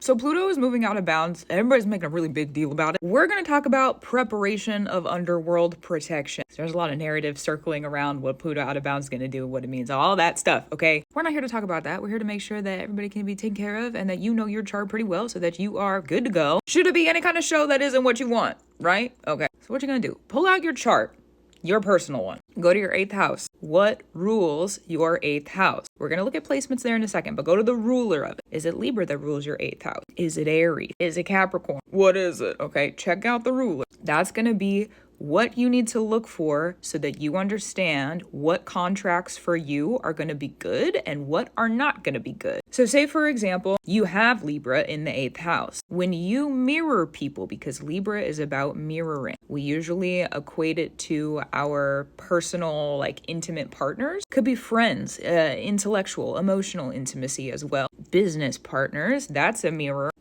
So Pluto is moving out of bounds. Everybody's making a really big deal about it. We're going to talk about preparation of underworld protection. There's a lot of narrative circling around what Pluto out of bounds is going to do, what it means, all that stuff, okay? We're not here to talk about that. We're here to make sure that everybody can be taken care of and that you know your chart pretty well so that you are good to go. Should it be any kind of show that isn't what you want, right? Okay, so what you're going to do, pull out your chart. Your personal one. Go to your 8th house. What rules your 8th house? We're going to look at placements there in a second, but go to the ruler of it. Is it Libra that rules your 8th house? Is it Aries? Is it Capricorn? What is it? Okay, check out the ruler. That's going to be what you need to look for so that you understand what contracts for you are going to be good and what are not going to be good. So say, for example, you have Libra in the 8th house. When you mirror people, because Libra is about mirroring, we usually equate it to our personal, like intimate partners. Could be friends, intellectual, emotional intimacy as well. Business partners, that's a mirror.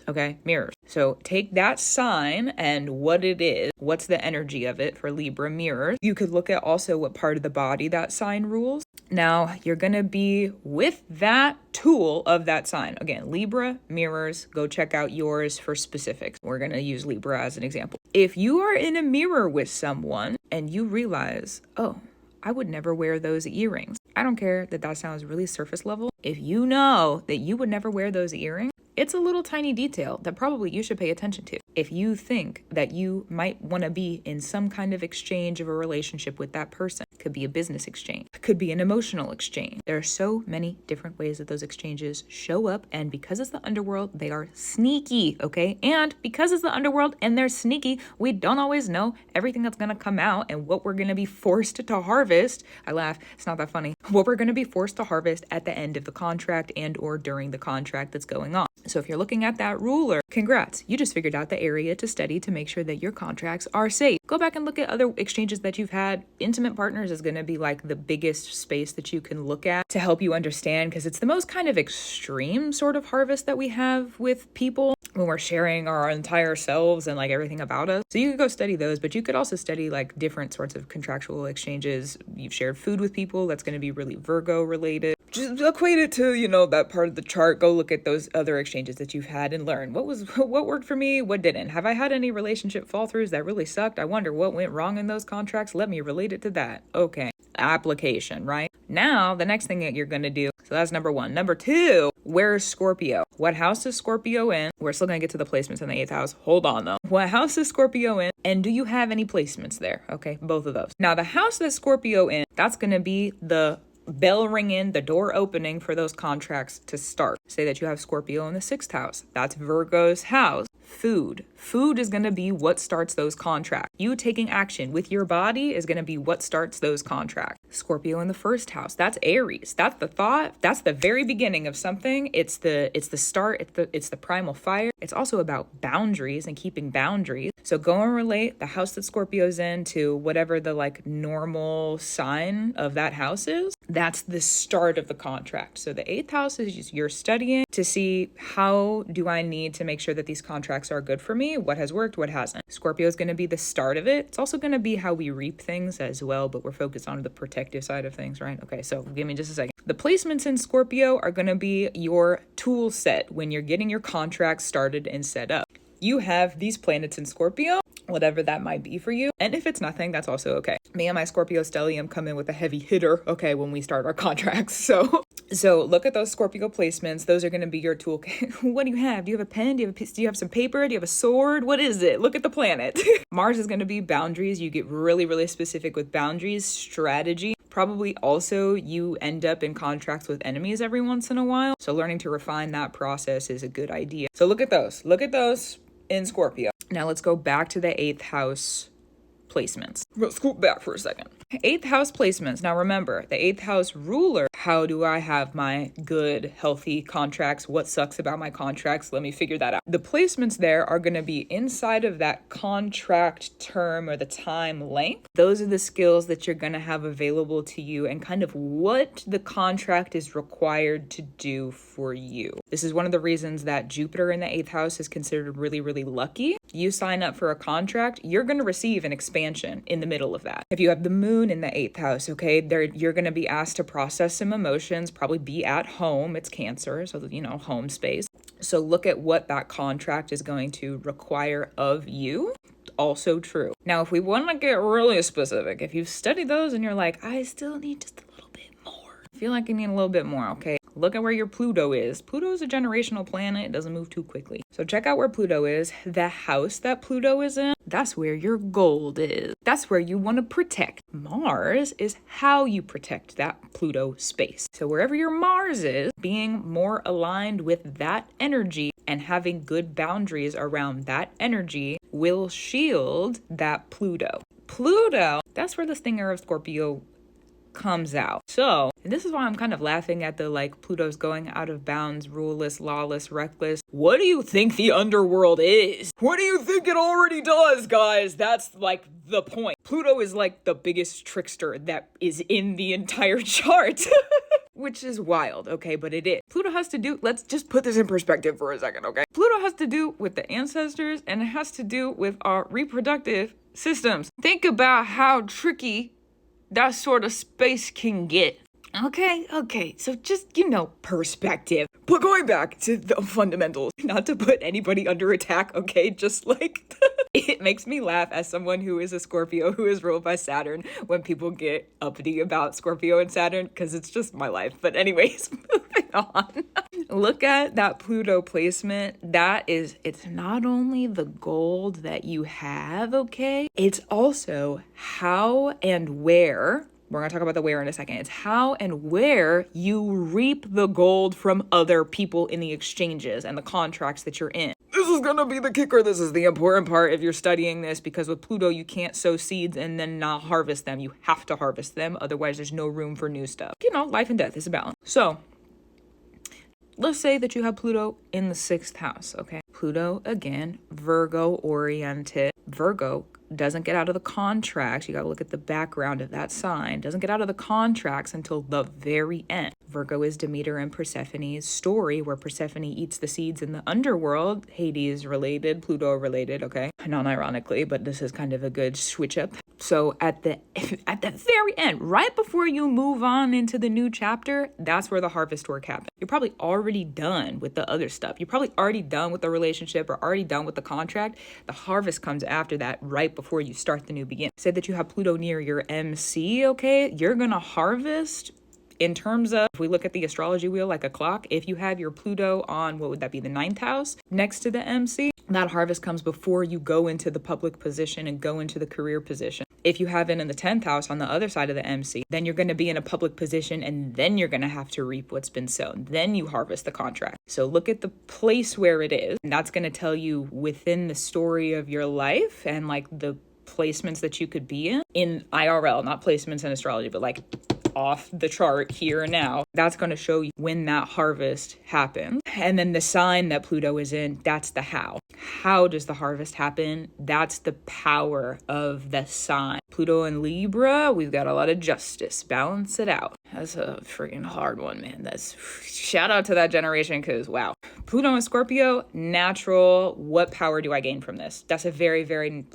Okay, mirrors. So take that sign and what it is, what's the energy of it for Libra mirrors. You could look at also what part of the body that sign rules. Now you're going to be with that tool of that sign. Again, Libra mirrors, go check out yours for specifics. We're going to use Libra as an example. If you are in a mirror with someone and you realize, oh, I would never wear those earrings. I don't care that that sounds really surface level. If you know that you would never wear those earrings, it's a little tiny detail that probably you should pay attention to. If you think that you might want to be in some kind of exchange of a relationship with that person, could be a business exchange, could be an emotional exchange. There are so many different ways that those exchanges show up. And because it's the underworld, they are sneaky, okay? And because it's the underworld and they're sneaky, we don't always know everything that's going to come out and what we're going to be forced to harvest. I laugh, it's not that funny. What we're going to be forced to harvest at the end of the contract and or during the contract that's going on. So if you're looking at that ruler, congrats, you just figured out the area to study to make sure that your contracts are safe. Go back and look at other exchanges that you've had. Intimate partners is going to be like the biggest space that you can look at to help you understand, because it's the most kind of extreme sort of harvest that we have with people when we're sharing our entire selves and like everything about us. So you could go study those, but you could also study like different sorts of contractual exchanges. You've shared food with people, that's going to be really Virgo related. Just equate it to, you know, that part of the chart. Go look at those other exchanges that you've had and learn what worked for me, what didn't. Have I had any relationship fall throughs that really sucked? I wonder what went wrong in those contracts. Let me relate it to that. Okay. Application, right? Now, the next thing that you're going to do, so that's number 1. Number 2, where's Scorpio? What house is Scorpio in? We're still going to get to the placements in the 8th house. Hold on though. What house is Scorpio in? And do you have any placements there? Okay, both of those. Now, the house that Scorpio in, that's going to be the bell ringing, the door opening for those contracts to start. Say that you have Scorpio in the 6th house. That's Virgo's house. Food is going to be what starts those contracts. You taking action with your body is going to be what starts those contracts. Scorpio in the 1st house, that's Aries. That's the thought. That's the very beginning of something. It's the start. It's the primal fire. It's also about boundaries and keeping boundaries. So go and relate the house that Scorpio's in to whatever the like normal sign of that house is. That's the start of the contract. So the 8th house is just you're studying to see how do I need to make sure that these contracts are good for me? What has worked? What hasn't? Scorpio is going to be the start of it. It's also going to be how we reap things as well, but we're focused on the protective side of things, right? Okay, so give me just a second. The placements in Scorpio are going to be your tool set when you're getting your contract started and set up. You have these planets in Scorpio, whatever that might be for you. And if it's nothing, that's also okay. Me and my Scorpio stellium come in with a heavy hitter, okay, when we start our contracts. So look at those Scorpio placements. Those are going to be your toolkit. What do you have? Do you have a pen? Do you have some paper? Do you have a sword? What is it? Look at the planet. Mars is going to be boundaries. You get really, really specific with boundaries, strategy. Probably also you end up in contracts with enemies every once in a while. So learning to refine that process is a good idea. So look at those. Look at those in Scorpio. Now let's go back to the 8th house placements. We'll scoot back for a second. 8th house placements. Now remember, the 8th house ruler, how do I have my good, healthy contracts? What sucks about my contracts? Let me figure that out. The placements there are going to be inside of that contract term or the time length. Those are the skills that you're going to have available to you and kind of what the contract is required to do for you. This is one of the reasons that Jupiter in the 8th house is considered really, really lucky. You sign up for a contract, you're going to receive an expansion in the middle of that. If you have the moon moon in the 8th house, okay? You're going to be asked to process some emotions, probably be at home. It's Cancer, so, home space. So look at what that contract is going to require of you. Also true. Now, if we want to get really specific, if you've studied those and you're like, I still need just a little bit more. I feel like I need a little bit more, okay? Look at where your Pluto is. Pluto is a generational planet. It doesn't move too quickly. So check out where Pluto is. The house that Pluto is in, that's where your gold is. That's where you want to protect. Mars is how you protect that Pluto space. So wherever your Mars is, being more aligned with that energy and having good boundaries around that energy will shield that Pluto. Pluto, that's where the stinger of Scorpio comes out. So, and this is why I'm kind of laughing at the Pluto's going out of bounds, ruleless, lawless, reckless. What do you think the underworld is? What do you think it already does, guys? That's the point. Pluto is the biggest trickster that is in the entire chart. Which is wild, okay, but it is. Pluto has to do, let's just put this in perspective for a second, okay? Pluto has to do with the ancestors and it has to do with our reproductive systems. Think about how tricky that sort of space can get. Okay, so just, perspective. But going back to the fundamentals, not to put anybody under attack, okay, just it makes me laugh as someone who is a Scorpio who is ruled by Saturn when people get uppity about Scorpio and Saturn, because it's just my life. But anyways, moving on. Look at that Pluto placement. It's not only the gold that you have, okay? It's also how and where. We're going to talk about the where in a second. It's how and where you reap the gold from other people in the exchanges and the contracts that you're in. This is going to be the kicker. This is the important part if you're studying this, because with Pluto, you can't sow seeds and then not harvest them. You have to harvest them. Otherwise, there's no room for new stuff. Life and death is a balance. So let's say that you have Pluto in the 6th house, okay? Pluto, again, Virgo oriented. Virgo doesn't get out of the contracts. You got to look at the background of that sign. Doesn't get out of the contracts until the very end. Virgo is Demeter and Persephone's story, where Persephone eats the seeds in the underworld. Hades related, Pluto related, okay? Non-ironically, but this is kind of a good switch up. So at the very end, right before you move on into the new chapter, that's where the harvest work happens. You're probably already done with the other stuff. You're probably already done with the relationship or already done with the contract. The harvest comes after that, right before you start the new beginning. Say that you have Pluto near your MC, okay? You're gonna harvest in terms of, if we look at the astrology wheel like a clock, if you have your Pluto on, what would that be, the 9th house next to the MC, that harvest comes before you go into the public position and go into the career position. If you have it in the 10th house on the other side of the MC, then you're going to be in a public position and then you're going to have to reap what's been sown. Then you harvest the contract. So look at the place where it is. And that's going to tell you within the story of your life and the placements that you could be in IRL, not placements in astrology, but off the chart here and now. That's going to show you when that harvest happens. And then the sign that Pluto is in, that's the how. How does the harvest happen? That's the power of the sign. Pluto and Libra, we've got a lot of justice. Balance it out. That's a freaking hard one, man. That's shout out to that generation, because wow. Pluto and Scorpio, natural. What power do I gain from this? That's a very, very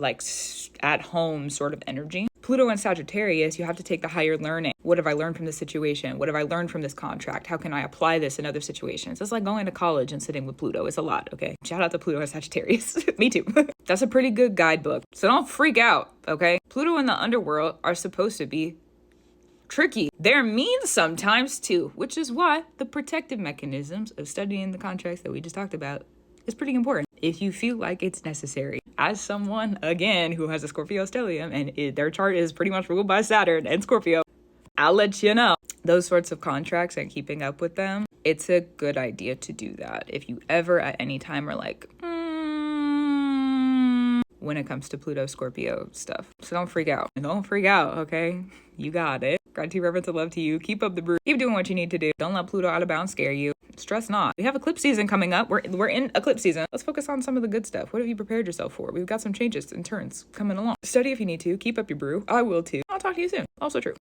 at home sort of energy. Pluto and Sagittarius, you have to take the higher learning. What have I learned from this situation? What have I learned from this contract? How can I apply this in other situations? It's like going to college and sitting with Pluto. It's a lot, okay? Shout out to Pluto and Sagittarius. Me too. That's a pretty good guidebook. So don't freak out, okay? Pluto and the underworld are supposed to be tricky. They're mean sometimes too, which is why the protective mechanisms of studying the contracts that we just talked about is pretty important if you feel like it's necessary. As someone, again, who has a Scorpio stellium and their chart is pretty much ruled by Saturn and Scorpio, I'll let you know. Those sorts of contracts and keeping up with them, it's a good idea to do that. If you ever at any time are when it comes to Pluto Scorpio stuff. So don't freak out. Don't freak out, okay? You got it. Gratitude, reverence, and love to you. Keep up the brew. Keep doing what you need to do. Don't let Pluto out of bounds scare you. Stress not. We have eclipse season coming up. We're in eclipse season. Let's focus on some of the good stuff. What have you prepared yourself for? We've got some changes and turns coming along. Study if you need to. Keep up your brew. I will too. I'll talk to you soon. Also true.